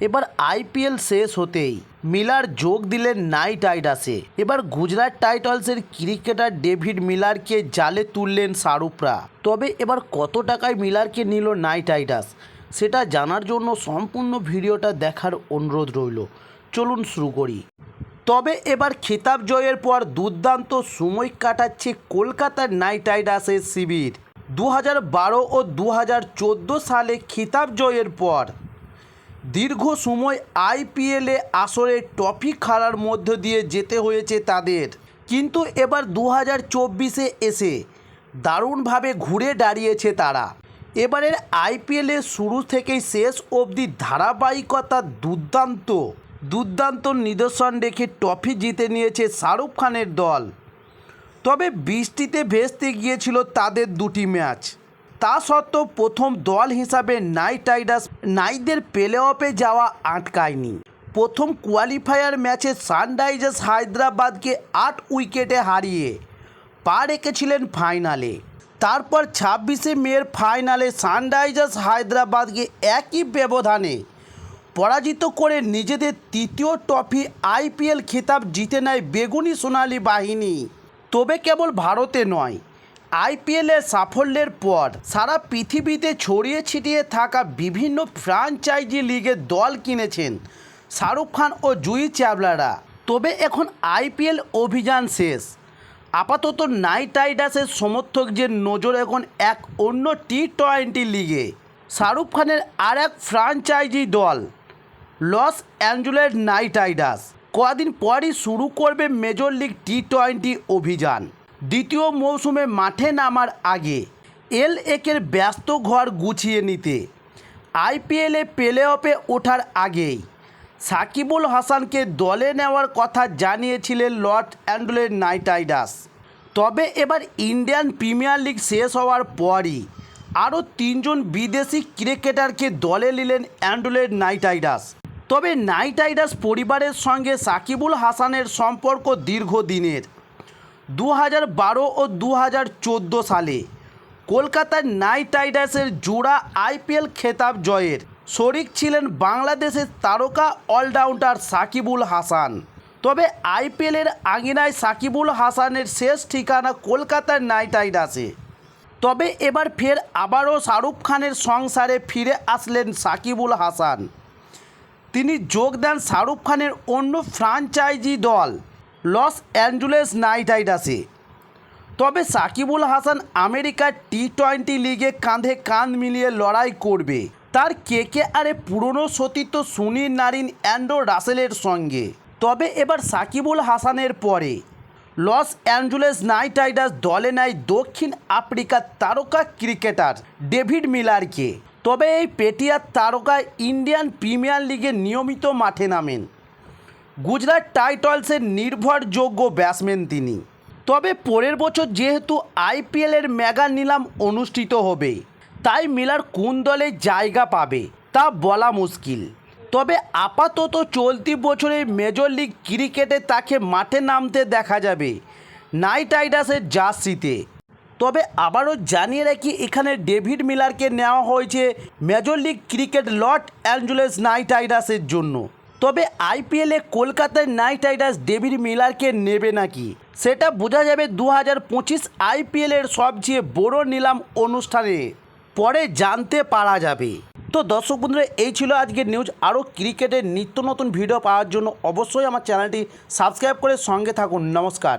এবার আইপিএল শেষ হতেই মিলার যোগ দিলেন নাইট রাইডার্সে। এবার গুজরাট টাইটান্সের ক্রিকেটার ডেভিড মিলারকে জালে তুললেন শাহরুখরা। তবে এবার কত টাকায় মিলারকে নিল নাইট রাইডার্স সেটা জানার জন্য সম্পূর্ণ ভিডিওটা দেখার অনুরোধ রইল। চলুন শুরু করি। তবে এবার খেতাব জয়ের পর দুর্দান্ত সময় কাটাচ্ছে কলকাতার নাইট রাইডার্সের শিবির। 2012 ও 2014 সালে খেতাব জয়ের পর দীর্ঘ সময় আইপিএলে আসরে ট্রফি খেলার মধ্য দিয়ে যেতে হয়েছে তাদের, কিন্তু এবার 2024-এ এসে দারুণভাবে ঘুরে দাঁড়িয়েছে তারা। এবারের আইপিএলের শুরু থেকেই শেষ অবধি ধারাবাহিকতা দুর্দান্ত নিদর্শন রেখে ট্রফি জিতে নিয়েছে শাহরুখ খানের দল। তবে বৃষ্টিতে ভেস্তে গিয়েছিল তাদের দুটি ম্যাচ। তা সত্ত্বেও প্রথম দল হিসাবে নাইট রাইডার্স নাইটদের প্লে অফে যাওয়া আটকায়নি। প্রথম কোয়ালিফায়ার ম্যাচে সানরাইজার্স হায়দ্রাবাদকে 8 উইকেটে হারিয়ে পা রেখেছিলেন ফাইনালে। তারপর 26শে মের ফাইনালে সানরাইজার্স হায়দ্রাবাদকে একই ব্যবধানে পরাজিত করে নিজেদের তৃতীয় ট্রফি আইপিএল খেতাব জিতে নেয় বেগুনি সোনালী বাহিনী। তবে কেবল ভারতে নয়, আইপিএলের সাফল্যের পর সারা পৃথিবীতে ছড়িয়ে ছিটিয়ে থাকা বিভিন্ন ফ্র্যাঞ্চাইজি লিগের দল কিনেছেন শাহরুখ খান ও জুহি চাওলারা। তবে এখন আইপিএল অভিযান শেষ। আপাতত নাইট রাইডার্সের সমর্থকদের নজর এখন এক অন্য টি-20 লিগে। শাহরুখ খানের আর এক ফ্র্যাঞ্চাইজি দল লস অ্যাঞ্জেলেস নাইট রাইডার্স কদিন পরই শুরু করবে মেজর লিগ টি-20 অভিযান। দ্বিতীয় মৌসুমে মাঠে নামার আগে এলএকের ব্যস্ত ঘর গুছিয়ে নিতে আইপিএলে প্লে অফে ওঠার আগেই সাকিবুল হাসানকে দলে নেওয়ার কথা জানিয়েছিলেন লস অ্যাঞ্জেলেস নাইট রাইডার্স। তবে এবার ইন্ডিয়ান প্রিমিয়ার লিগ শেষ হওয়ার পরই আরও 3 জন বিদেশি ক্রিকেটারকে দলে নিলেন অ্যাঞ্জেলেস নাইট রাইডার্স। তবে নাইট রাইডার্স পরিবারের সঙ্গে সাকিবুল হাসানের সম্পর্ক দীর্ঘদিনের। 2012 ও 2014 সালে কলকাতার নাইট রাইডার্সের জোড়া আইপিএল খেতাব জয়ের শরিক ছিলেন বাংলাদেশের তারকা অলরাউন্ডার সাকিবুল হাসান। তবে আইপিএলের আঙিনায় সাকিবুল হাসানের শেষ ঠিকানা কলকাতার নাইট রাইডার্সে। তবে এবার আবারও শাহরুখ খানের সংসারে ফিরে আসলেন সাকিবুল হাসান। তিনি যোগ দেন শাহরুখ খানের অন্য ফ্র্যাঞ্চাইজি দল লস অ্যাঞ্জেলেস নাইট রাইডার্সে। তবে সাকিবুল হাসান আমেরিকার টি-20 লিগে কাঁধে কাঁধ মিলিয়ে লড়াই করবে তার কেকেআরে পুরনো সতীর্থ সুনীল নারিন অ্যান্ড্রু রাসেলের সঙ্গে। তবে এবার সাকিবুল হাসানের পরে লস অ্যাঞ্জেলেস নাইট রাইডার্স দলে নেয় দক্ষিণ আফ্রিকার তারকা ক্রিকেটার ডেভিড মিলারকে। তবে এই পেটিয়ার তারকা ইন্ডিয়ান প্রিমিয়ার লিগে নিয়মিত মাঠে নামেন। গুজরাট টাইটান্সের নির্ভরযোগ্য ব্যাটসম্যান তিনি। তবে পরের বছর যেহেতু আইপিএলের মেগা নিলাম অনুষ্ঠিত হবে, তাই মিলার কোন দলে জায়গা পাবে তা বলা মুশকিল। তবে আপাতত চলতি বছরের মেজর লিগ ক্রিকেটে তাকে মাঠে নামতে দেখা যাবে নাইট রাইডার্সের জার্সিতে। তবে আবারও জানিয়ে রাখি, এখানে ডেভিড মিলারকে নেওয়া হয়েছে major league cricket Los Angeles Knight রাইডার্সের জন্য। তবে আইপিএলে কলকাতার নাইট রাইডার্স ডেভিড মিলারকে নেবে নাকি সেটা বোঝা যাবে 2025 আইপিএলের সবচেয়ে বড় নিলাম অনুষ্ঠানে পরে জানতে পারা যাবে। তো দর্শক বন্ধুরা, এই ছিল আজকের নিউজ। আরও ক্রিকেটের নিত্য নতুন ভিডিও পাওয়ার জন্য অবশ্যই আমার চ্যানেলটি সাবস্ক্রাইব করে সঙ্গে থাকুন। নমস্কার।